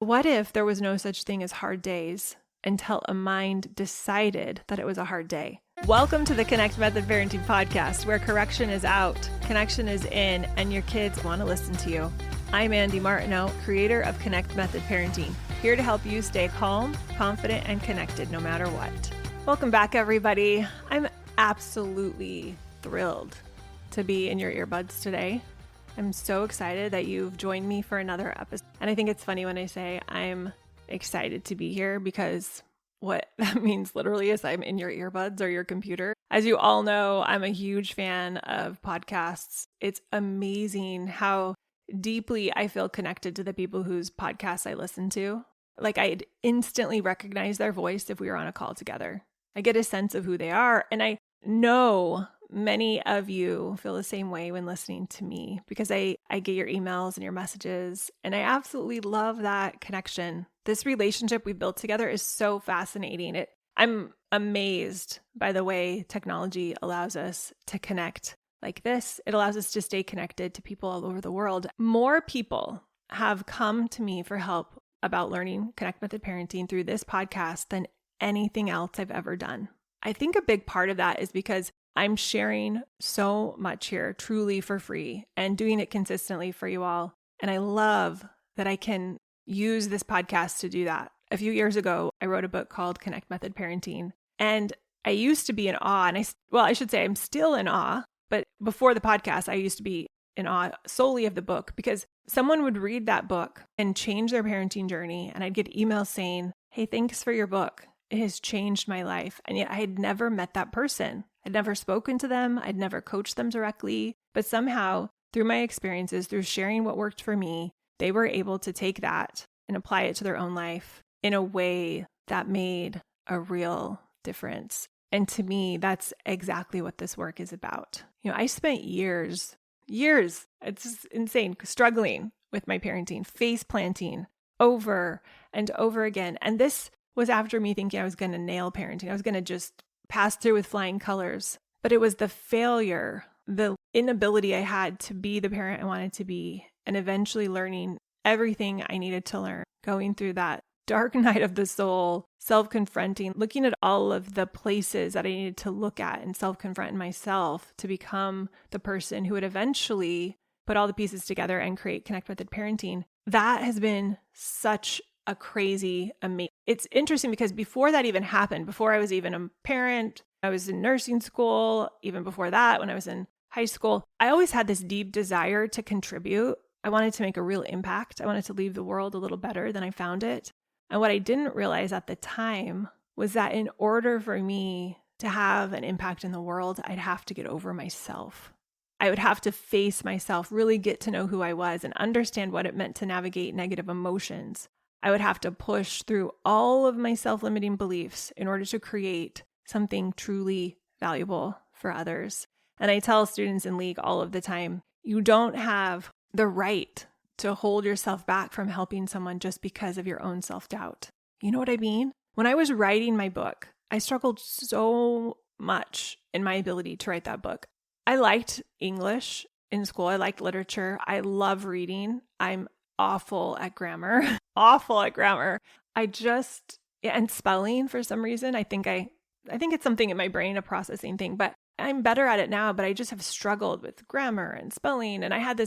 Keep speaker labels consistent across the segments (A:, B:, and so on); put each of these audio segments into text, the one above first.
A: What if there was no such thing as hard days until a mind decided that it was a hard day? Welcome to the Connect Method Parenting Podcast, where correction is out, connection is in, and your kids want to listen to you. I'm Andy Martineau, creator of Connect Method Parenting, here to help you stay calm, confident, and connected no matter what. Welcome back, everybody. I'm absolutely thrilled to be in your earbuds today. I'm so excited that you've joined me for another episode. And I think it's funny when I say I'm excited to be here, because what that means literally is I'm in your earbuds or your computer. As you all know, I'm a huge fan of podcasts. It's amazing how deeply I feel connected to the people whose podcasts I listen to. Like, I'd instantly recognize their voice if we were on a call together. I get a sense of who they are, and I know many of you feel the same way when listening to me, because I get your emails and your messages, and I absolutely love that connection. This relationship we built together is so fascinating. I'm amazed by the way technology allows us to connect like this. It allows us to stay connected to people all over the world. More people have come to me for help about learning Connect Method Parenting through this podcast than anything else I've ever done. I think a big part of that is because I'm sharing so much here truly for free and doing it consistently for you all. And I love that I can use this podcast to do that. A few years ago, I wrote a book called Connect Method Parenting. And I used to be in awe. And I should say I'm still in awe. But before the podcast, I used to be in awe solely of the book, because someone would read that book and change their parenting journey. And I'd get emails saying, "Hey, thanks for your book. It has changed my life." And yet I had never met that person. I'd never spoken to them. I'd never coached them directly. But somehow, through my experiences, through sharing what worked for me, they were able to take that and apply it to their own life in a way that made a real difference. And to me, that's exactly what this work is about. I spent years, it's just insane, struggling with my parenting, face planting over and over again. And this was after me thinking I was going to nail parenting. I was going to just pass through with flying colors. But it was the failure, the inability I had to be the parent I wanted to be, and eventually learning everything I needed to learn, going through that dark night of the soul, self-confronting, looking at all of the places that I needed to look at and self-confront in myself to become the person who would eventually put all the pieces together and create Connect Method Parenting. That has been such a crazy, amazing. It's interesting because before that even happened, before I was even a parent, I was in nursing school, even before that, when I was in high school, I always had this deep desire to contribute. I wanted to make a real impact. I wanted to leave the world a little better than I found it. And what I didn't realize at the time was that in order for me to have an impact in the world, I'd have to get over myself. I would have to face myself, really get to know who I was and understand what it meant to navigate negative emotions. I would have to push through all of my self-limiting beliefs in order to create something truly valuable for others. And I tell students in League all of the time, you don't have the right to hold yourself back from helping someone just because of your own self-doubt. You know what I mean? When I was writing my book, I struggled so much in my ability to write that book. I liked English in school. I liked literature. I love reading. I'm awful at grammar. And spelling for some reason. I think it's something in my brain, a processing thing, but I'm better at it now, but I just have struggled with grammar and spelling. And I had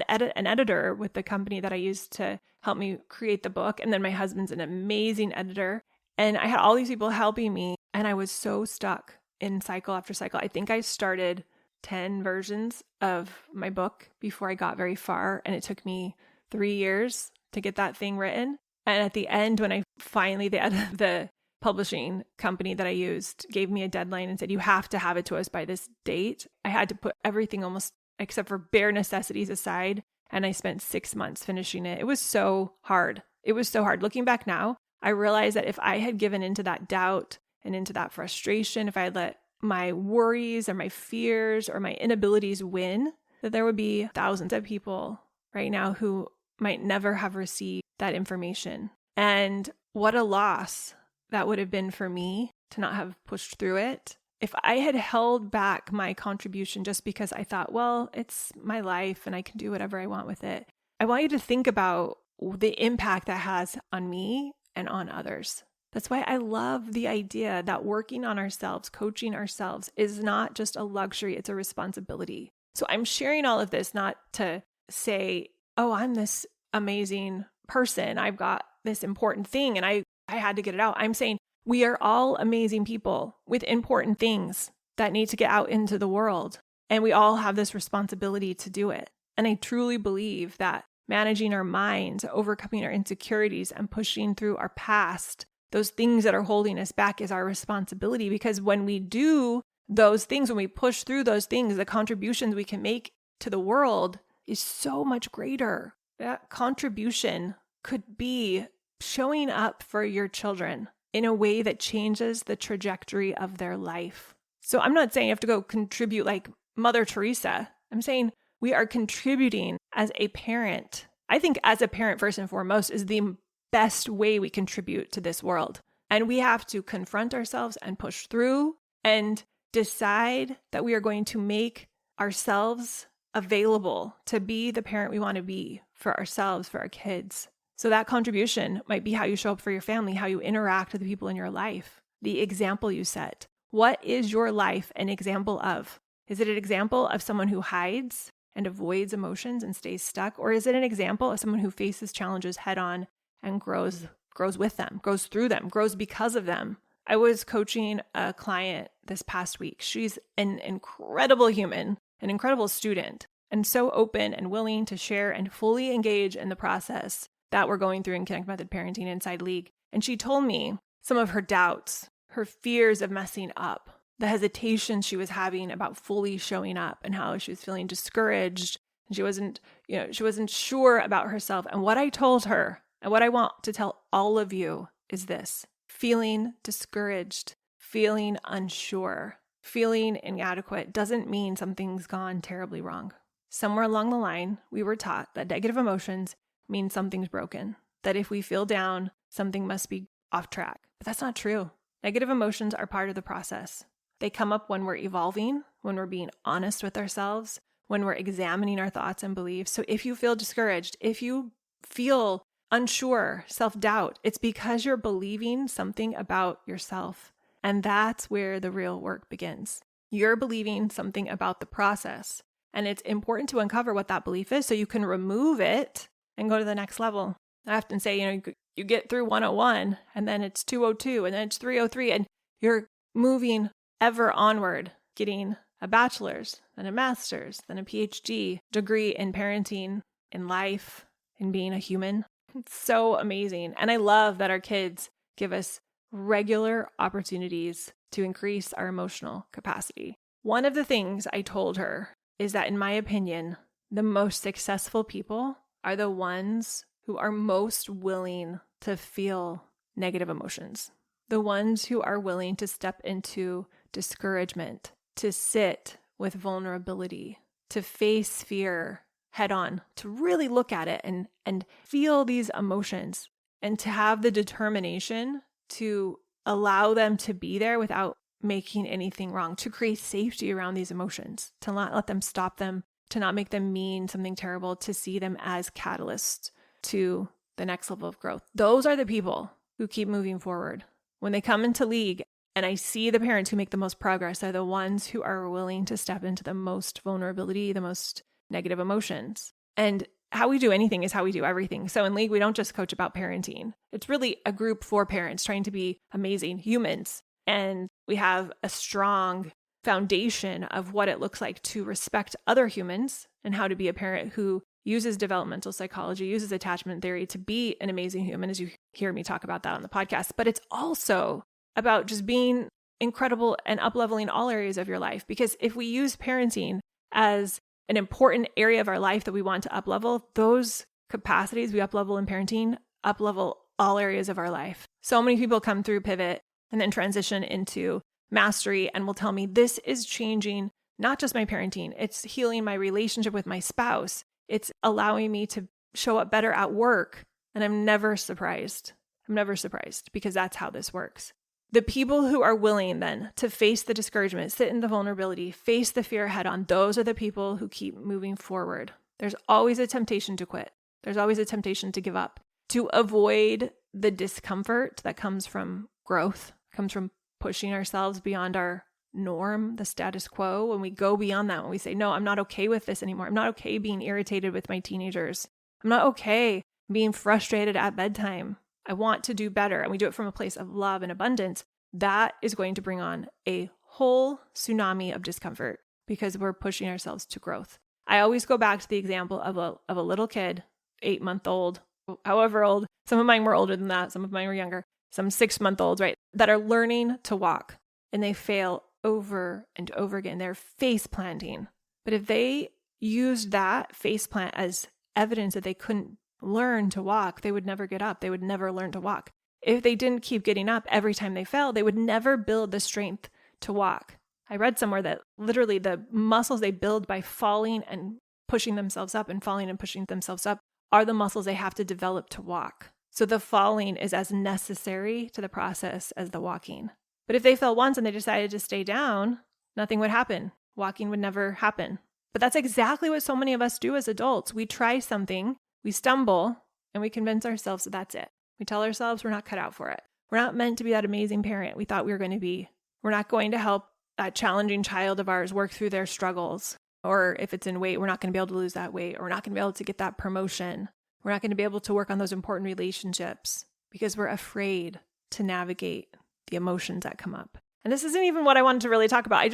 A: an editor with the company that I used to help me create the book. And then my husband's an amazing editor. And I had all these people helping me. And I was so stuck in cycle after cycle. I think I started 10 versions of my book before I got very far. And it took me 3 years to get that thing written. And at the end, when I finally, the publishing company that I used gave me a deadline and said, you have to have it to us by this date. I had to put everything almost except for bare necessities aside. And I spent 6 months finishing it. It was so hard. Looking back now, I realized that if I had given into that doubt and into that frustration, if I had let my worries or my fears or my inabilities win, that there would be thousands of people right now who might never have received that information. And what a loss that would have been for me to not have pushed through it. If I had held back my contribution just because I thought, well, it's my life and I can do whatever I want with it. I want you to think about the impact that has on me and on others. That's why I love the idea that working on ourselves, coaching ourselves is not just a luxury, it's a responsibility. So I'm sharing all of this not to say, oh, I'm this amazing person. I've got this important thing and I had to get it out. I'm saying we are all amazing people with important things that need to get out into the world. And we all have this responsibility to do it. And I truly believe that managing our minds, overcoming our insecurities, and pushing through our past, those things that are holding us back, is our responsibility. Because when we do those things, when we push through those things, the contributions we can make to the world is so much greater. That contribution could be showing up for your children in a way that changes the trajectory of their life. So I'm not saying you have to go contribute like Mother Teresa. I'm saying we are contributing as a parent. I think as a parent, first and foremost, is the best way we contribute to this world. And we have to confront ourselves and push through and decide that we are going to make ourselves available to be the parent we want to be for ourselves, for our kids. So that contribution might be how you show up for your family, how you interact with the people in your life, the example you set. What is your life an example of? Is it an example of someone who hides and avoids emotions and stays stuck? Or is it an example of someone who faces challenges head on and grows with them, grows through them, grows because of them? I was coaching a client this past week. She's an incredible human, an incredible student, and so open and willing to share and fully engage in the process that we're going through in Connect Method Parenting Inside League. And she told me some of her doubts, her fears of messing up, the hesitation she was having about fully showing up, and how she was feeling discouraged. And she wasn't sure about herself. And what I told her, and what I want to tell all of you, is this: feeling discouraged, feeling unsure, feeling inadequate doesn't mean something's gone terribly wrong. Somewhere along the line, we were taught that negative emotions mean something's broken, that if we feel down, something must be off track. But that's not true. Negative emotions are part of the process. They come up when we're evolving, when we're being honest with ourselves, when we're examining our thoughts and beliefs. So if you feel discouraged, if you feel unsure, self-doubt, it's because you're believing something about yourself. And that's where the real work begins. You're believing something about the process. And it's important to uncover what that belief is so you can remove it and go to the next level. I often say, you get through 101 and then it's 202 and then it's 303 and you're moving ever onward, getting a bachelor's, then a master's, then a PhD degree in parenting, in life, in being a human. It's so amazing. And I love that our kids give us regular opportunities to increase our emotional capacity. One of the things I told her is that, in my opinion, the most successful people are the ones who are most willing to feel negative emotions, the ones who are willing to step into discouragement, to sit with vulnerability, to face fear head on, to really look at it and feel these emotions, and to have the determination to allow them to be there without making anything wrong, to create safety around these emotions, to not let them stop them, to not make them mean something terrible, to see them as catalysts to the next level of growth. Those are the people who keep moving forward. When they come into league and I see the parents who make the most progress, they're the ones who are willing to step into the most vulnerability, the most negative emotions. And how we do anything is how we do everything. So in league, we don't just coach about parenting. It's really a group for parents trying to be amazing humans. And we have a strong foundation of what it looks like to respect other humans and how to be a parent who uses developmental psychology, uses attachment theory to be an amazing human, as you hear me talk about that on the podcast. But it's also about just being incredible and up-leveling all areas of your life. Because if we use parenting as an important area of our life that we want to up-level, those capacities we up-level in parenting up-level all areas of our life. So many people come through Pivot and then transition into mastery and will tell me, this is changing not just my parenting, it's healing my relationship with my spouse. It's allowing me to show up better at work. And I'm never surprised. Because that's how this works. The people who are willing then to face the discouragement, sit in the vulnerability, face the fear head on, those are the people who keep moving forward. There's always a temptation to quit. There's always a temptation to give up, to avoid the discomfort that comes from growth, comes from pushing ourselves beyond our norm, the status quo. When we go beyond that, when we say, no, I'm not okay with this anymore. I'm not okay being irritated with my teenagers. I'm not okay being frustrated at bedtime. I want to do better. And we do it from a place of love and abundance. That is going to bring on a whole tsunami of discomfort because we're pushing ourselves to growth. I always go back to the example of a little kid, 8-month-old, however old. Some of mine were older than that. Some of mine were younger. Some 6-month-olds, right? That are learning to walk and they fail over and over again. They're face planting. But if they used that face plant as evidence that they couldn't learn to walk, they would never get up. They would never learn to walk. If they didn't keep getting up every time they fell, they would never build the strength to walk. I read somewhere that literally the muscles they build by falling and pushing themselves up and falling and pushing themselves up are the muscles they have to develop to walk. So the falling is as necessary to the process as the walking. But if they fell once and they decided to stay down, nothing would happen. Walking would never happen. But that's exactly what so many of us do as adults. We try something, we stumble, and we convince ourselves that that's it. We tell ourselves we're not cut out for it. We're not meant to be that amazing parent we thought we were going to be. We're not going to help that challenging child of ours work through their struggles. Or if it's in weight, we're not going to be able to lose that weight. Or we're not going to be able to get that promotion. We're not going to be able to work on those important relationships because we're afraid to navigate the emotions that come up. And this isn't even what I wanted to really talk about.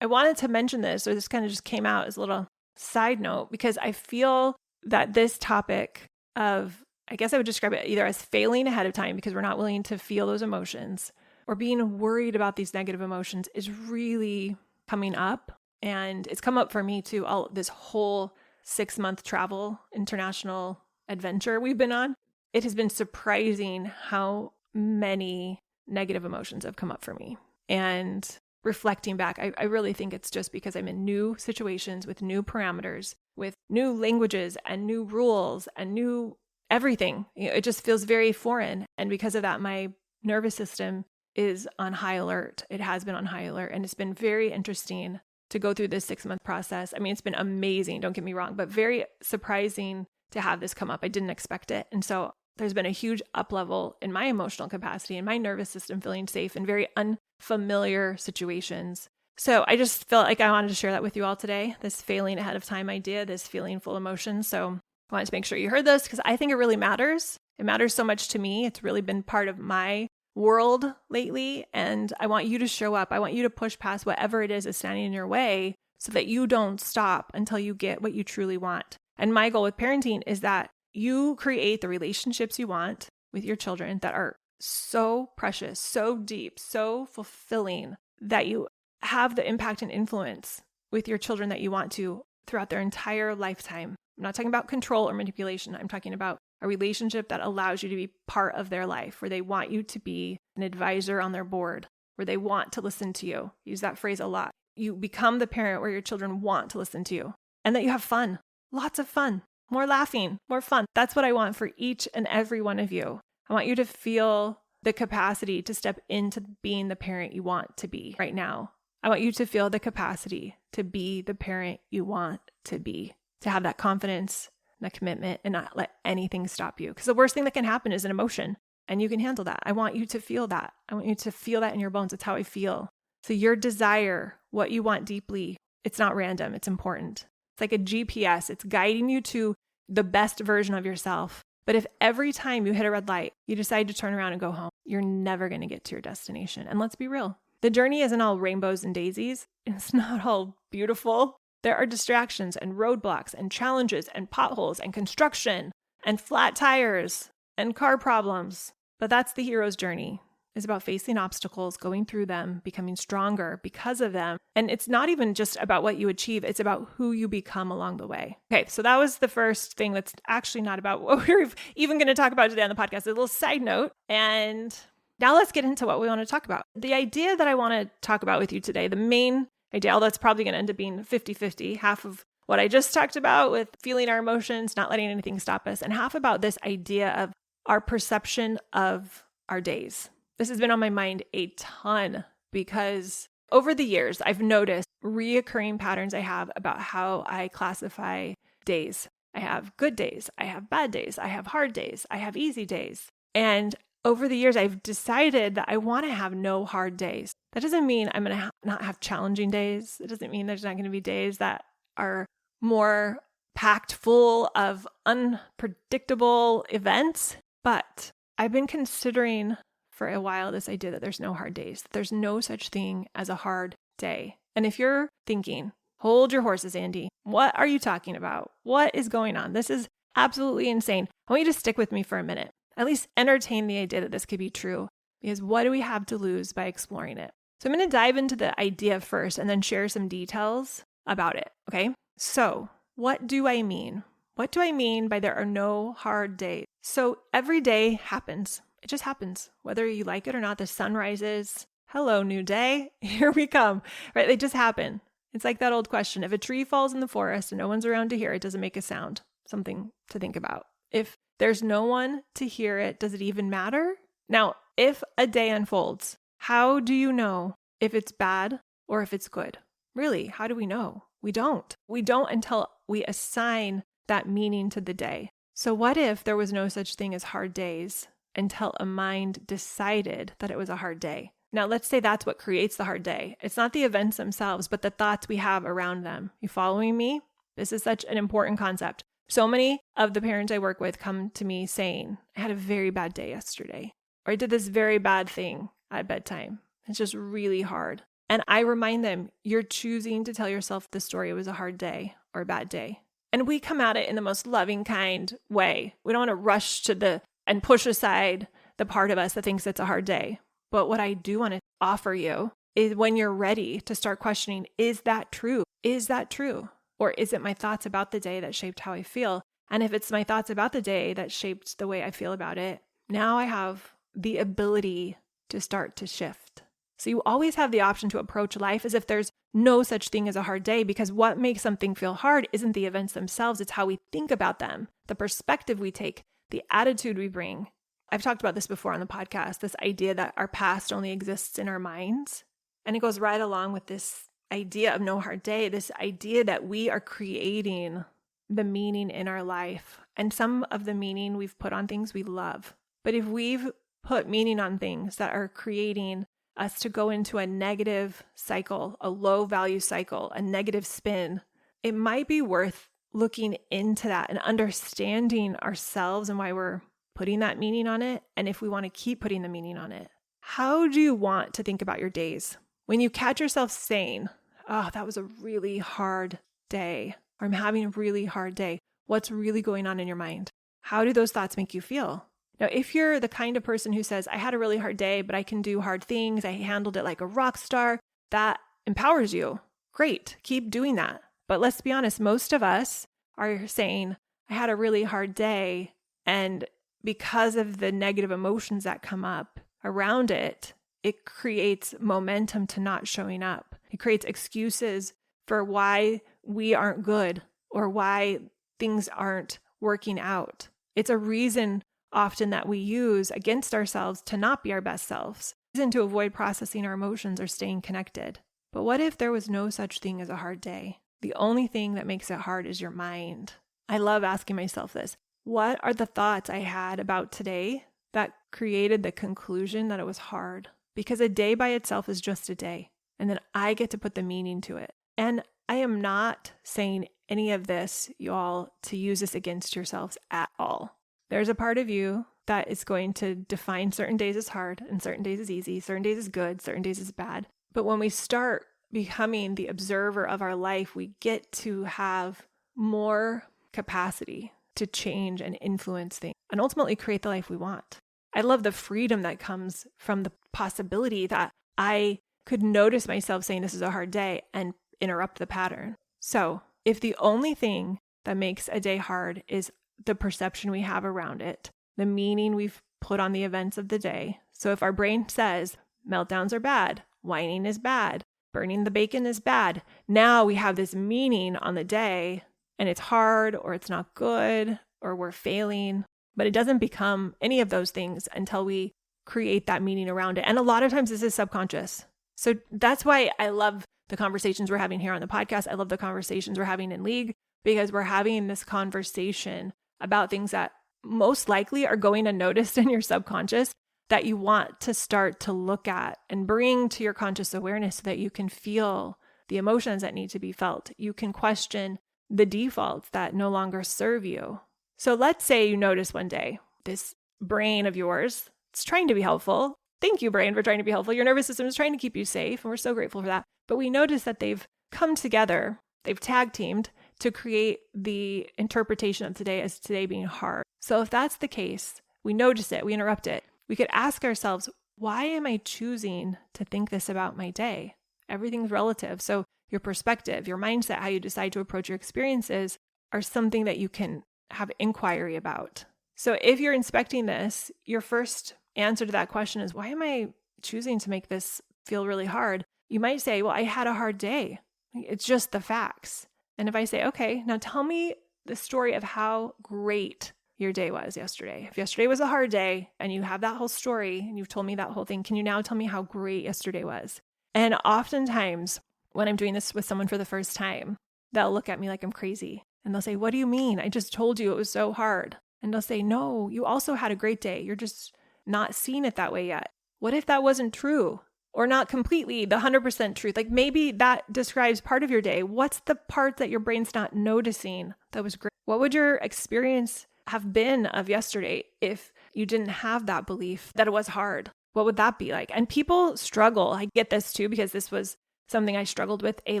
A: I wanted to mention this, or this kind of just came out as a little side note, because I feel that this topic of, I guess I would describe it either as failing ahead of time because we're not willing to feel those emotions, or being worried about these negative emotions is really coming up. And it's come up for me too, this whole 6-month travel international adventure we've been on. It has been surprising how many negative emotions have come up for me. And reflecting back, I really think it's just because I'm in new situations with new parameters, with new languages and new rules and new everything. It just feels very foreign. And because of that, my nervous system is on high alert. It has been on high alert. And it's been very interesting to go through this 6-month process. I mean, it's been amazing, don't get me wrong, but very surprising to have this come up. I didn't expect it. And so there's been a huge up level in my emotional capacity and my nervous system feeling safe in very unfamiliar situations. So I just felt like I wanted to share that with you all today, this failing ahead of time idea, this feeling full emotion. So I wanted to make sure you heard this because I think it really matters. It matters so much to me. It's really been part of my world lately. And I want you to show up. I want you to push past whatever it is that's standing in your way so that you don't stop until you get what you truly want. And my goal with parenting is that you create the relationships you want with your children that are so precious, so deep, so fulfilling, that you have the impact and influence with your children that you want to throughout their entire lifetime. I'm not talking about control or manipulation. I'm talking about a relationship that allows you to be part of their life, where they want you to be an advisor on their board, where they want to listen to you. Use that phrase a lot. You become the parent where your children want to listen to you, and that you have fun, lots of fun, more laughing, more fun. That's what I want for each and every one of you. I want you to feel the capacity to step into being the parent you want to be right now. I want you to feel the capacity to be the parent you want to be, to have that confidence, that commitment, and not let anything stop you. Because the worst thing that can happen is an emotion, and you can handle that. I want you to feel that. I want you to feel that in your bones. It's how I feel. So your desire, what you want deeply, it's not random. It's important. It's like a GPS. It's guiding you to the best version of yourself. But if every time you hit a red light, you decide to turn around and go home, you're never going to get to your destination. And let's be real. The journey isn't all rainbows and daisies. It's not all beautiful. There are distractions and roadblocks and challenges and potholes and construction and flat tires and car problems. But that's the hero's journey. It's about facing obstacles, going through them, becoming stronger because of them. And it's not even just about what you achieve. It's about who you become along the way. Okay, so that was the first thing that's actually not about what we're even going to talk about today on the podcast. A little side note. And now let's get into what we want to talk about. The idea that I want to talk about with you today, the main idea, although it's probably going to end up being 50-50, half of what I just talked about with feeling our emotions, not letting anything stop us, and half about this idea of our perception of our days. This has been on my mind a ton because over the years, I've noticed reoccurring patterns I have about how I classify days. I have good days. I have bad days. I have hard days. I have easy days. And over the years, I've decided that I want to have no hard days. That doesn't mean I'm going to not have challenging days. It doesn't mean there's not going to be days that are more packed full of unpredictable events. But I've been considering for a while this idea that there's no hard days. There's no such thing as a hard day. And if you're thinking, hold your horses, Andy, what are you talking about? What is going on? This is absolutely insane. I want you to stick with me for a minute. At least entertain the idea that this could be true, because what do we have to lose by exploring it? So I'm going to dive into the idea first and then share some details about it. Okay. So what do I mean? What do I mean by there are no hard days? So every day happens. It just happens. Whether you like it or not, the sun rises. Hello, new day. Here we come. Right? They just happen. It's like that old question. If a tree falls in the forest and no one's around to hear it, does it make a sound? Something to think about. If there's no one to hear it, does it even matter? Now, if a day unfolds, how do you know if it's bad or if it's good? Really, how do we know? We don't. We don't until we assign that meaning to the day. So what if there was no such thing as hard days until a mind decided that it was a hard day? Now, let's say that's what creates the hard day. It's not the events themselves, but the thoughts we have around them. You following me? This is such an important concept. So many of the parents I work with come to me saying, I had a very bad day yesterday, or I did this very bad thing at bedtime. It's just really hard. And I remind them, you're choosing to tell yourself the story was a hard day or a bad day. And we come at it in the most loving, kind way. We don't want to rush to and push aside the part of us that thinks it's a hard day. But what I do want to offer you is when you're ready to start questioning, is that true? Is that true? Or is it my thoughts about the day that shaped how I feel? And if it's my thoughts about the day that shaped the way I feel about it, now I have the ability to start to shift. So you always have the option to approach life as if there's no such thing as a hard day, because what makes something feel hard isn't the events themselves, it's how we think about them, the perspective we take, the attitude we bring. I've talked about this before on the podcast, this idea that our past only exists in our minds. And it goes right along with this idea of no hard day, this idea that we are creating the meaning in our life. And some of the meaning we've put on things we love. But if we've put meaning on things that are creating us to go into a negative cycle, a low value cycle, a negative spin, it might be worth looking into that and understanding ourselves and why we're putting that meaning on it. And if we want to keep putting the meaning on it, how do you want to think about your days? When you catch yourself saying, oh, that was a really hard day, or I'm having a really hard day, what's really going on in your mind? How do those thoughts make you feel? Now, if you're the kind of person who says, I had a really hard day, but I can do hard things, I handled it like a rock star, that empowers you. Great, keep doing that. But let's be honest, most of us are saying, I had a really hard day, and because of the negative emotions that come up around it, it creates momentum to not showing up. It creates excuses for why we aren't good or why things aren't working out. It's a reason often that we use against ourselves to not be our best selves, and to avoid processing our emotions or staying connected. But what if there was no such thing as a hard day? The only thing that makes it hard is your mind. I love asking myself this. What are the thoughts I had about today that created the conclusion that it was hard? Because a day by itself is just a day. And then I get to put the meaning to it. And I am not saying any of this, y'all, to use this against yourselves at all. There's a part of you that is going to define certain days as hard and certain days as easy, certain days as good, certain days as bad. But when we start becoming the observer of our life, we get to have more capacity to change and influence things and ultimately create the life we want. I love the freedom that comes from the possibility that I could notice myself saying this is a hard day and interrupt the pattern. So if the only thing that makes a day hard is the perception we have around it, the meaning we've put on the events of the day. So if our brain says meltdowns are bad, whining is bad, burning the bacon is bad, now we have this meaning on the day and it's hard or it's not good or we're failing, but it doesn't become any of those things until we create that meaning around it. And a lot of times this is subconscious. So that's why I love the conversations we're having here on the podcast. I love the conversations we're having in League because we're having this conversation about things that most likely are going unnoticed in your subconscious that you want to start to look at and bring to your conscious awareness so that you can feel the emotions that need to be felt. You can question the defaults that no longer serve you. So let's say you notice one day, this brain of yours, it's trying to be helpful. Thank you, brain, for trying to be helpful. Your nervous system is trying to keep you safe, and we're so grateful for that. But we notice that they've come together, they've tag teamed to create the interpretation of today as today being hard. So if that's the case, we notice it, we interrupt it. We could ask ourselves, why am I choosing to think this about my day? Everything's relative. So your perspective, your mindset, how you decide to approach your experiences are something that you can have inquiry about. So if you're inspecting this, your first answer to that question is, why am I choosing to make this feel really hard? You might say, well, I had a hard day. It's just the facts. And if I say, okay, now tell me the story of how great your day was yesterday. If yesterday was a hard day and you have that whole story and you've told me that whole thing, can you now tell me how great yesterday was? And oftentimes when I'm doing this with someone for the first time, they'll look at me like I'm crazy and they'll say, what do you mean? I just told you it was so hard. And they'll say, no, you also had a great day. You're just not seeing it that way yet. What if that wasn't true? Or not completely the 100% truth? Like maybe that describes part of your day. What's the part that your brain's not noticing that was great? What would your experience have been of yesterday if you didn't have that belief that it was hard? What would that be like? And people struggle. I get this too, because this was something I struggled with a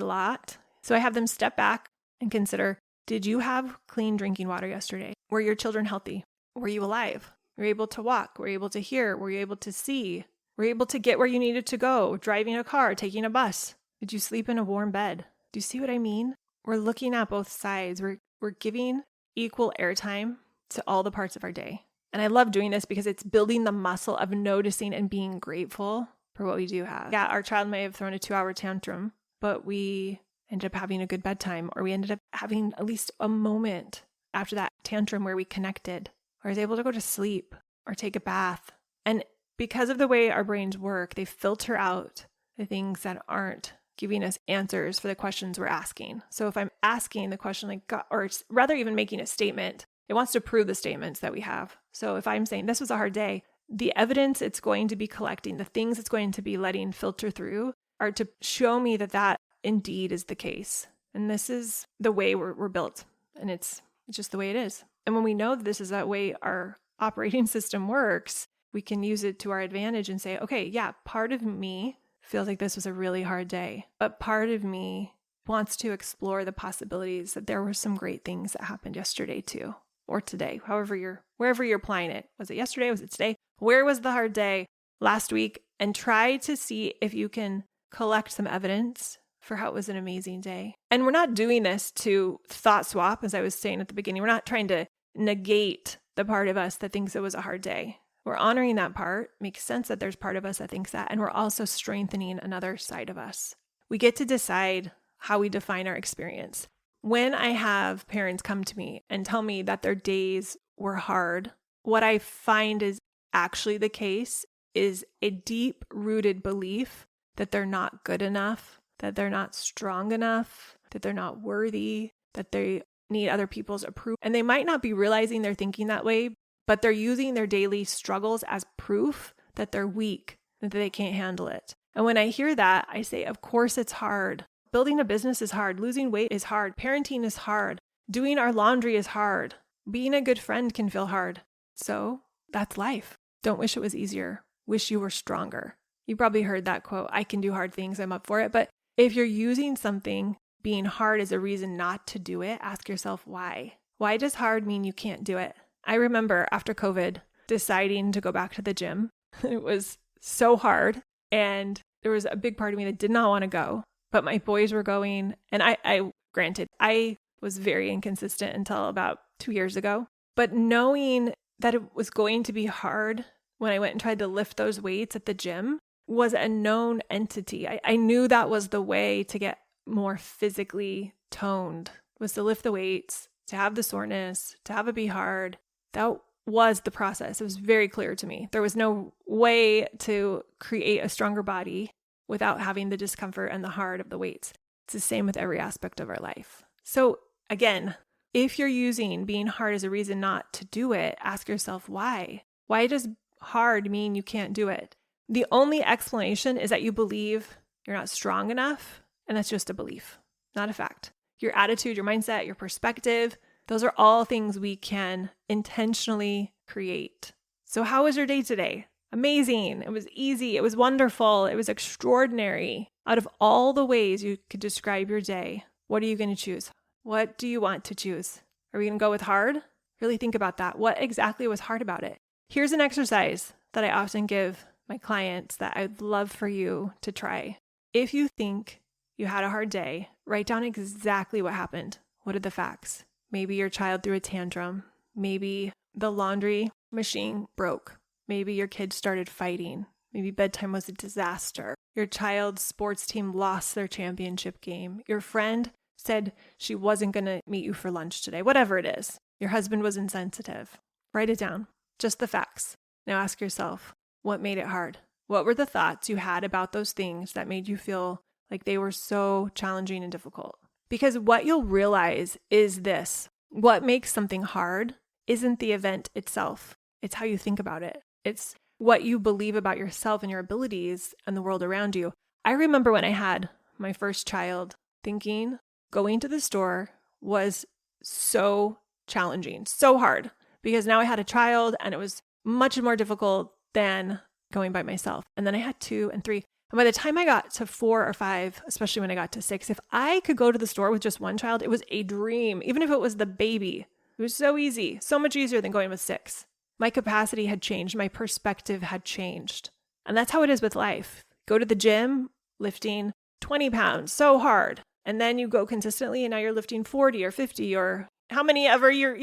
A: lot. So I have them step back and consider, did you have clean drinking water yesterday? Were your children healthy? Were you alive? Were you able to walk? Were you able to hear? Were you able to see? Were you able to get where you needed to go? Driving a car, taking a bus? Did you sleep in a warm bed? Do you see what I mean? We're looking at both sides. We're giving equal airtime to all the parts of our day. And I love doing this because it's building the muscle of noticing and being grateful for what we do have. Yeah, our child may have thrown a 2-hour tantrum, but we ended up having a good bedtime, or we ended up having at least a moment after that tantrum where we connected, or was able to go to sleep or take a bath. And because of the way our brains work, they filter out the things that aren't giving us answers for the questions we're asking. So if I'm asking the question like, God, or rather even making a statement, it wants to prove the statements that we have. So if I'm saying this was a hard day, the evidence it's going to be collecting, the things it's going to be letting filter through are to show me that that indeed is the case. And this is the way we're built. And it's just the way it is. And when we know that this is that way our operating system works, we can use it to our advantage and say, okay, yeah, part of me feels like this was a really hard day, but part of me wants to explore the possibilities that there were some great things that happened yesterday too, or today, wherever you're applying it. Was it yesterday? Was it today? Where was the hard day last week? And try to see if you can collect some evidence for how it was an amazing day. And we're not doing this to thought swap, as I was saying at the beginning. We're not trying to negate the part of us that thinks it was a hard day. We're honoring that part. Makes sense that there's part of us that thinks that. And we're also strengthening another side of us. We get to decide how we define our experience. When I have parents come to me and tell me that their days were hard, what I find is actually the case is a deep-rooted belief that they're not good enough, that they're not strong enough, that they're not worthy, that they need other people's approval. And they might not be realizing they're thinking that way, but they're using their daily struggles as proof that they're weak, that they can't handle it. And when I hear that, I say, of course it's hard. Building a business is hard. Losing weight is hard. Parenting is hard. Doing our laundry is hard. Being a good friend can feel hard. So that's life. Don't wish it was easier. Wish you were stronger. You probably heard that quote, I can do hard things, I'm up for it. But if you're using something being hard as a reason not to do it, ask yourself why. Why does hard mean you can't do it? I remember after COVID deciding to go back to the gym. It was so hard. And there was a big part of me that did not want to go, but my boys were going. And I granted, I was very inconsistent until about 2 years ago. But knowing that it was going to be hard when I went and tried to lift those weights at the gym was a known entity. I knew that was the way to get more physically toned, was to lift the weights, to have the soreness, to have it be hard. That was the process. It was very clear to me. There was no way to create a stronger body without having the discomfort and the hard of the weights. It's the same with every aspect of our life. So Again, if you're using being hard as a reason not to do it, ask yourself why. Why does hard mean you can't do it? The only explanation is that you believe you're not strong enough, and that's just a belief, not a fact. Your attitude, your mindset, your perspective, those are all things we can intentionally create. So how was your day today? Amazing. It was easy. It was wonderful. It was extraordinary. Out of all the ways you could describe your day, what are you going to choose? What do you want to choose? Are we going to go with hard? Really think about that. What exactly was hard about it? Here's an exercise that I often give my clients that I'd love for you to try. If you think you had a hard day, write down exactly what happened. What are the facts? Maybe your child threw a tantrum. Maybe the laundry machine broke. Maybe your kids started fighting. Maybe bedtime was a disaster. Your child's sports team lost their championship game. Your friend said she wasn't going to meet you for lunch today. Whatever it is. Your husband was insensitive. Write it down. Just the facts. Now ask yourself, what made it hard? What were the thoughts you had about those things that made you feel like they were so challenging and difficult? Because what you'll realize is this: what makes something hard isn't the event itself. It's how you think about it. It's what you believe about yourself and your abilities and the world around you. I remember when I had my first child, thinking going to the store was so challenging, so hard, because now I had a child and it was much more difficult than going by myself. And then I had 2 and 3. And by the time I got to 4 or 5, especially when I got to 6, if I could go to the store with just one child, it was a dream. Even if it was the baby, it was so easy, so much easier than going with 6. My capacity had changed. My perspective had changed. And that's how it is with life. Go to the gym, lifting 20 pounds, so hard. And then you go consistently and now you're lifting 40 or 50 or how many ever you're,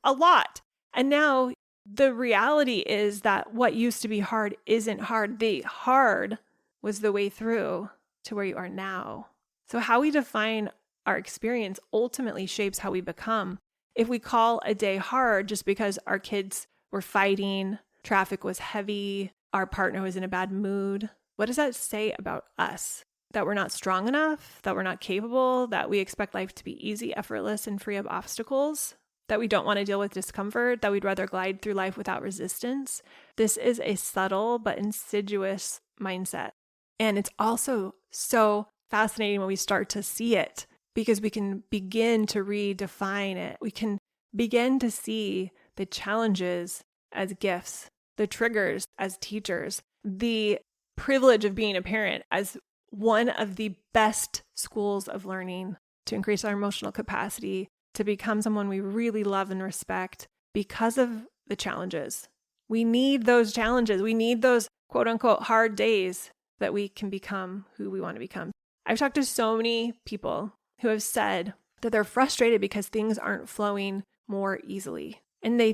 A: a lot. And now the reality is that what used to be hard isn't hard. The hard was the way through to where you are now. So how we define our experience ultimately shapes how we become. If we call a day hard just because our kids were fighting, traffic was heavy, our partner was in a bad mood, what does that say about us? That we're not strong enough, that we're not capable, that we expect life to be easy, effortless, and free of obstacles, that we don't want to deal with discomfort, that we'd rather glide through life without resistance. This is a subtle but insidious mindset. And it's also so fascinating when we start to see it, because we can begin to redefine it. We can begin to see the challenges as gifts, the triggers as teachers, the privilege of being a parent as one of the best schools of learning to increase our emotional capacity, to become someone we really love and respect because of the challenges. We need those challenges. We need those quote unquote hard days that we can become who we want to become. I've talked to so many people who have said that they're frustrated because things aren't flowing more easily. And they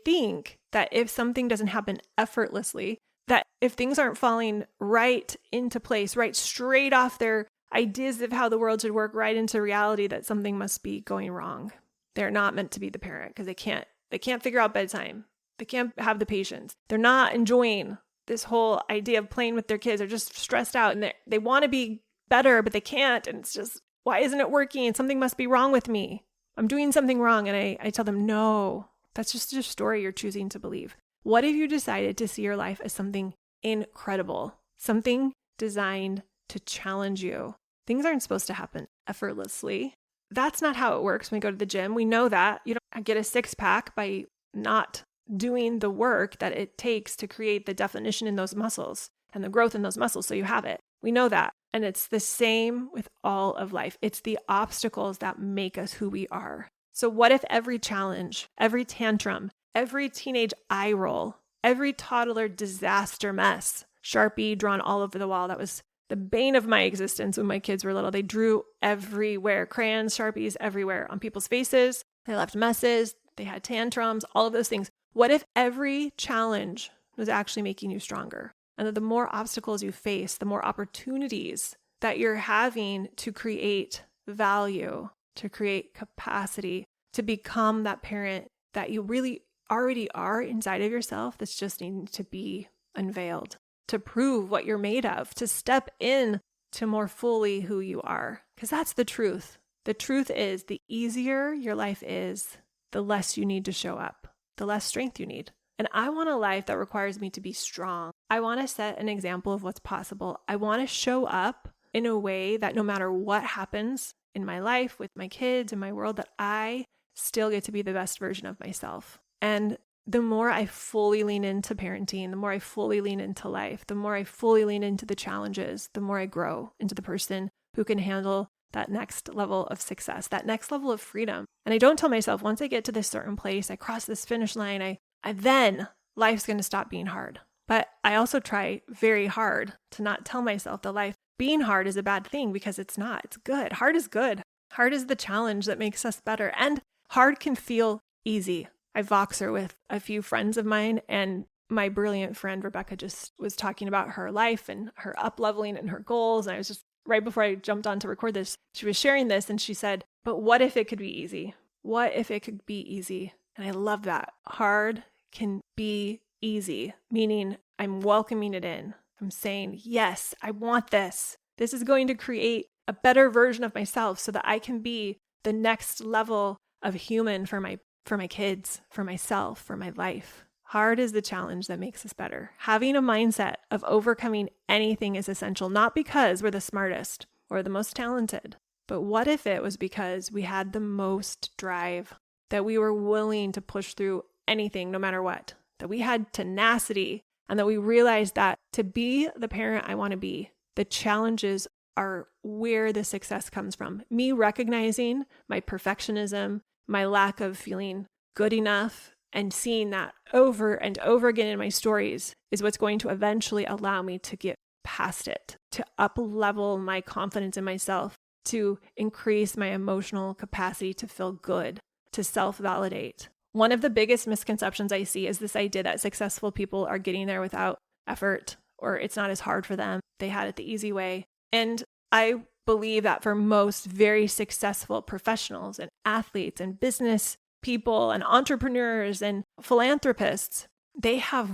A: think that if something doesn't happen effortlessly, that if things aren't falling right into place, right straight off their ideas of how the world should work right into reality, that something must be going wrong. They're not meant to be the parent because they can't figure out bedtime. They can't have the patience. They're not enjoying this whole idea of playing with their kids. They're just stressed out and they want to be better, but they can't. And it's just, why isn't it working? Something must be wrong with me. I'm doing something wrong. And I tell them, no, that's just a story you're choosing to believe. What if you decided to see your life as something incredible, something designed to challenge you? Things aren't supposed to happen effortlessly. That's not how it works when we go to the gym. We know that. You don't get a 6-pack by not doing the work that it takes to create the definition in those muscles and the growth in those muscles so you have it. We know that. And it's the same with all of life. It's the obstacles that make us who we are. So what if every challenge, every tantrum, every teenage eye roll, every toddler disaster mess, Sharpie drawn all over the wall, that was the bane of my existence when my kids were little. They drew everywhere, crayons, Sharpies everywhere on people's faces. They left messes. They had tantrums, all of those things. What if every challenge was actually making you stronger? And that the more obstacles you face, the more opportunities that you're having to create value, to create capacity, to become that parent that you really already are inside of yourself, that's just needing to be unveiled, to prove what you're made of, to step in to more fully who you are. Because that's the truth. The truth is, the easier your life is, the less you need to show up, the less strength you need. And I want a life that requires me to be strong. I want to set an example of what's possible. I want to show up in a way that no matter what happens in my life, with my kids, in my world, that I still get to be the best version of myself. And the more I fully lean into parenting, the more I fully lean into life, the more I fully lean into the challenges, the more I grow into the person who can handle that next level of success, that next level of freedom. And I don't tell myself, once I get to this certain place, I cross this finish line, I then life's going to stop being hard. But I also try very hard to not tell myself that life being hard is a bad thing, because it's not. It's good. Hard is good. Hard is the challenge that makes us better. And hard can feel easy. I Voxer with a few friends of mine, and my brilliant friend Rebecca just was talking about her life and her up-leveling and her goals. And I was just, right before I jumped on to record this, she was sharing this and she said, but what if it could be easy? What if it could be easy? And I love that. Hard can be easy, meaning I'm welcoming it in. I'm saying, yes, I want this. This is going to create a better version of myself so that I can be the next level of human for my kids, for myself, for my life. Hard is the challenge that makes us better. Having a mindset of overcoming anything is essential, not because we're the smartest or the most talented, but what if it was because we had the most drive, that we were willing to push through anything no matter what, that we had tenacity, and that we realized that to be the parent I want to be, the challenges are where the success comes from. Me recognizing my perfectionism, my lack of feeling good enough, and seeing that over and over again in my stories is what's going to eventually allow me to get past it, to up-level my confidence in myself, to increase my emotional capacity to feel good, to self-validate. One of the biggest misconceptions I see is this idea that successful people are getting there without effort, or it's not as hard for them. They had it the easy way. And I believe that for most very successful professionals and athletes and business people and entrepreneurs and philanthropists, they have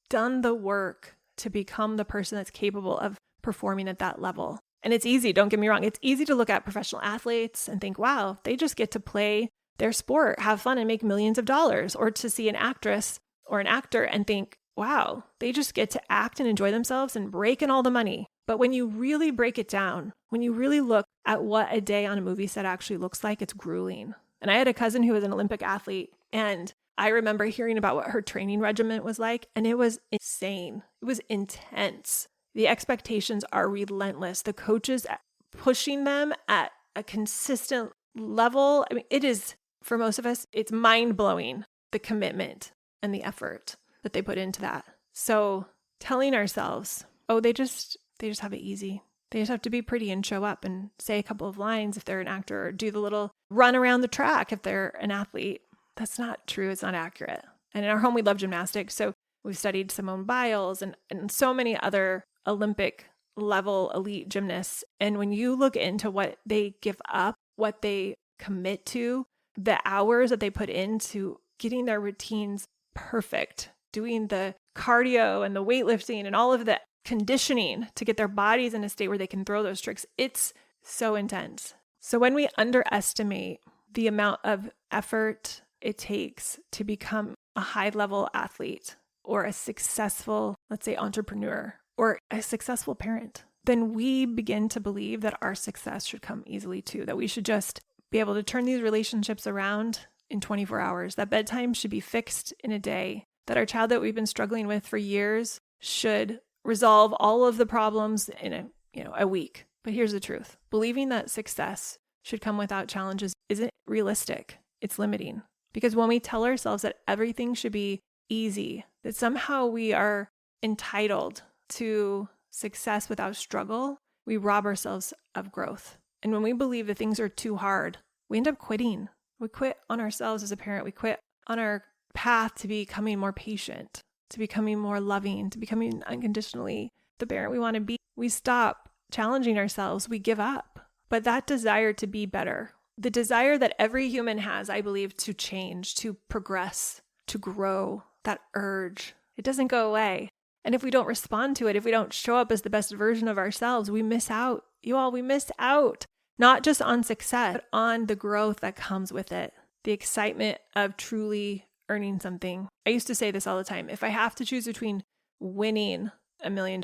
A: done the work to become the person that's capable of performing at that level. And it's easy, don't get me wrong. It's easy to look at professional athletes and think, wow, they just get to play their sport, have fun, and make millions of dollars. Or to see an actress or an actor and think, wow, they just get to act and enjoy themselves and rake in all the money. But when you really break it down, when you really look at what a day on a movie set actually looks like, it's grueling. And I had a cousin who was an Olympic athlete, and I remember hearing about what her training regimen was like, and it was insane. It was intense. The expectations are relentless. The coaches pushing them at a consistent level. I mean, it is, for most of us, it's mind-blowing, the commitment and the effort that they put into that. So telling ourselves, oh, they just have it easy. They just have to be pretty and show up and say a couple of lines if they're an actor, or do the little run around the track if they're an athlete. That's not true. It's not accurate. And in our home, we love gymnastics. So we've studied Simone Biles and so many other Olympic level elite gymnasts. And when you look into what they give up, what they commit to, the hours that they put into getting their routines perfect, doing the cardio and the weightlifting and all of the conditioning to get their bodies in a state where they can throw those tricks, it's so intense. So when we underestimate the amount of effort it takes to become a high-level athlete or a successful, let's say, entrepreneur or a successful parent, then we begin to believe that our success should come easily too, that we should just be able to turn these relationships around in 24 hours, that bedtime should be fixed in a day, that our child that we've been struggling with for years should resolve all of the problems in a week. But here's the truth. Believing that success should come without challenges isn't realistic. It's limiting. Because when we tell ourselves that everything should be easy, that somehow we are entitled to success without struggle, we rob ourselves of growth. And when we believe that things are too hard, we end up quitting. We quit on ourselves as a parent. We quit on our path to becoming more patient, to becoming more loving, to becoming unconditionally the parent we want to be. We stop challenging ourselves. We give up. But that desire to be better, the desire that every human has, I believe, to change, to progress, to grow, that urge, it doesn't go away. And if we don't respond to it, if we don't show up as the best version of ourselves, we miss out. You all, we miss out. not just on success, but on the growth that comes with it, the excitement of truly earning something. I used to say this all the time. If I have to choose between winning $1 million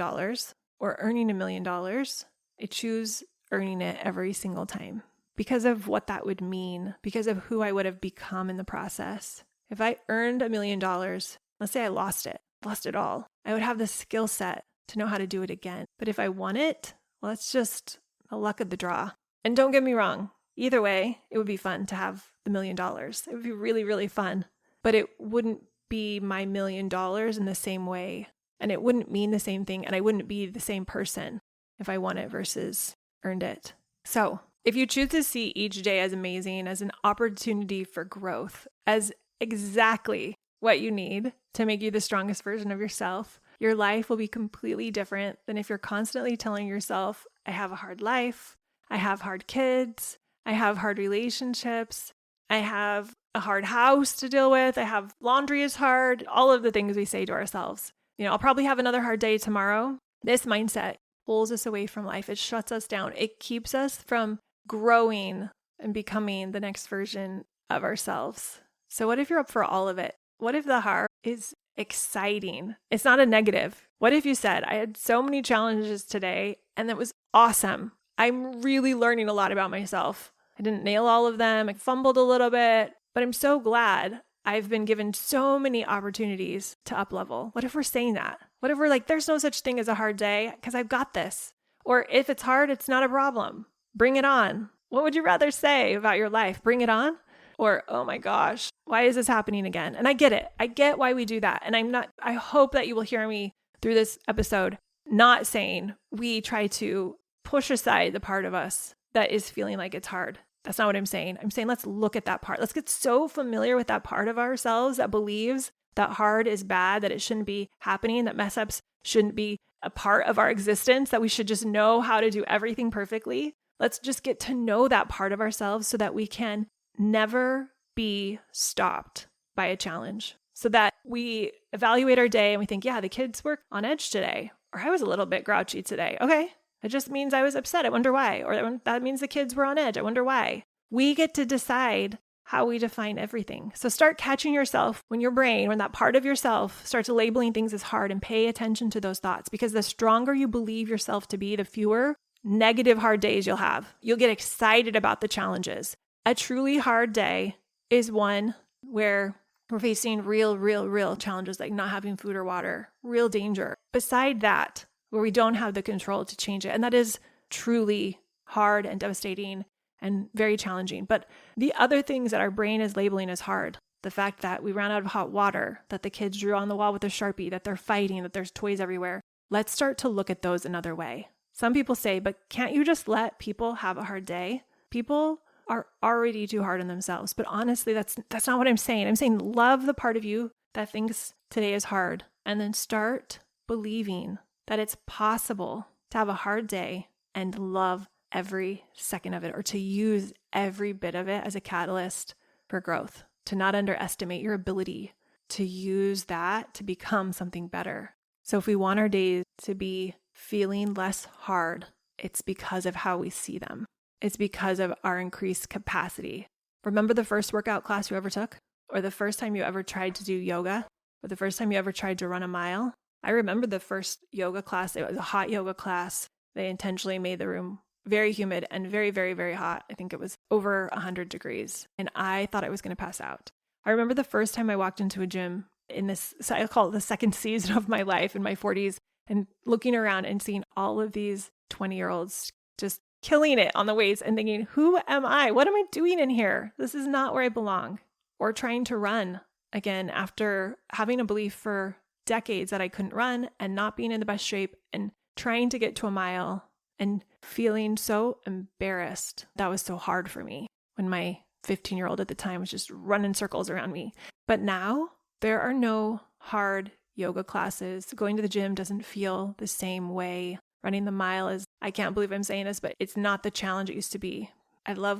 A: or earning $1 million, I choose earning it every single time because of what that would mean, because of who I would have become in the process. If I earned $1 million, let's say I lost it all, I would have the skill set to know how to do it again. But if I won it, well, it's just the luck of the draw. And don't get me wrong, either way, it would be fun to have the $1 million. It would be really, really fun, but it wouldn't be my $1 million in the same way. And it wouldn't mean the same thing. And I wouldn't be the same person if I won it versus earned it. So if you choose to see each day as amazing, as an opportunity for growth, as exactly what you need to make you the strongest version of yourself, your life will be completely different than if you're constantly telling yourself, I have a hard life, I have hard kids, I have hard relationships, I have a hard house to deal with, I have laundry is hard, all of the things we say to ourselves. I'll probably have another hard day tomorrow. This mindset pulls us away from life. It shuts us down. It keeps us from growing and becoming the next version of ourselves. So what if you're up for all of it? What if the hard is exciting? It's not a negative. What if you said, I had so many challenges today and that was awesome. I'm really learning a lot about myself. I didn't nail all of them. I fumbled a little bit, but I'm so glad I've been given so many opportunities to up level. What if we're saying that? What if we're like, there's no such thing as a hard day because I've got this? Or if it's hard, it's not a problem. Bring it on. What would you rather say about your life? Bring it on? Or, oh my gosh, why is this happening again? And I get it. I get why we do that. And I hope that you will hear me through this episode, not saying we try to push aside the part of us that is feeling like it's hard. That's not what I'm saying. I'm saying let's look at that part. Let's get so familiar with that part of ourselves that believes that hard is bad, that it shouldn't be happening, that mess ups shouldn't be a part of our existence, that we should just know how to do everything perfectly. Let's just get to know that part of ourselves so that we can never be stopped by a challenge. So that we evaluate our day and we think, yeah, the kids were on edge today, or I was a little bit grouchy today. Okay. It just means I was upset. I wonder why. Or that means the kids were on edge. I wonder why. We get to decide how we define everything. So start catching yourself when that part of yourself starts labeling things as hard, and pay attention to those thoughts, because the stronger you believe yourself to be, the fewer negative hard days you'll have. You'll get excited about the challenges. A truly hard day is one where we're facing real challenges, like not having food or water, real danger. Beside that, where we don't have the control to change it. And that is truly hard and devastating and very challenging. But the other things that our brain is labeling as hard, the fact that we ran out of hot water, that the kids drew on the wall with a Sharpie, that they're fighting, that there's toys everywhere, let's start to look at those another way. Some people say, but can't you just let people have a hard day? People are already too hard on themselves. But honestly, that's not what I'm saying. I'm saying love the part of you that thinks today is hard, and then start believing that it's possible to have a hard day and love every second of it, or to use every bit of it as a catalyst for growth, to not underestimate your ability to use that to become something better. So if we want our days to be feeling less hard, it's because of how we see them. It's because of our increased capacity. Remember the first workout class you ever took? Or the first time you ever tried to do yoga? Or the first time you ever tried to run a mile? I remember the first yoga class. It was a hot yoga class. They intentionally made the room very humid and very hot. I think it was over 100 degrees. And I thought I was going to pass out. I remember the first time I walked into a gym in this, I call it the second season of my life in my 40s, and looking around and seeing all of these 20-year-olds just killing it on the weights and thinking, who am I? What am I doing in here? This is not where I belong. Or trying to run again after having a belief for decades that I couldn't run and not being in the best shape, and trying to get to a mile and feeling so embarrassed. That was so hard for me when my 15-year-old at the time was just running circles around me. But now there are no hard yoga classes. Going to the gym doesn't feel the same way. Running the mile is, I can't believe I'm saying this, but it's not the challenge it used to be. I love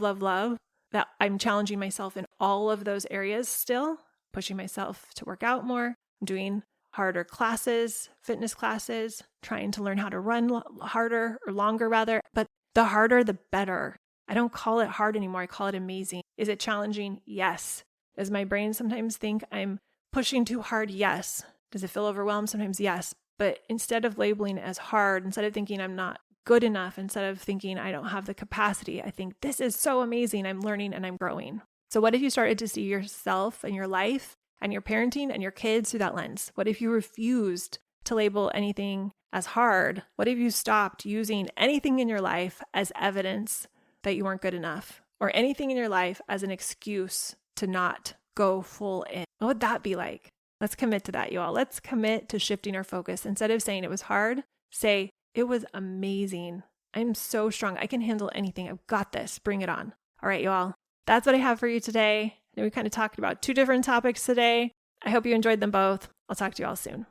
A: that I'm challenging myself in all of those areas still, pushing myself to work out more. I'm doing harder classes, fitness classes, trying to learn how to run harder or longer rather. But the harder, the better. I don't call it hard anymore. I call it amazing. Is it challenging? Yes. Does my brain sometimes think I'm pushing too hard? Yes. Does it feel overwhelmed? Sometimes yes. But instead of labeling it as hard, instead of thinking I'm not good enough, instead of thinking I don't have the capacity, I think this is so amazing. I'm learning and I'm growing. So what if you started to see yourself and your life and your parenting and your kids through that lens? What if you refused to label anything as hard? What if you stopped using anything in your life as evidence that you weren't good enough, or anything in your life as an excuse to not go full in? What would that be like? Let's commit to that, you all. Let's commit to shifting our focus. Instead of saying it was hard, say it was amazing. I'm so strong. I can handle anything. I've got this. Bring it on. All right, you all. That's what I have for you today. And we kind of talked about 2 different topics today. I hope you enjoyed them both. I'll talk to you all soon.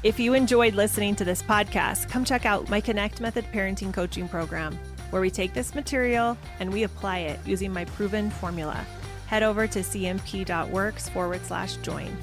A: If you enjoyed listening to this podcast, come check out my Connect Method Parenting Coaching Program, where we take this material and we apply it using my proven formula. Head over to cmp.works/join.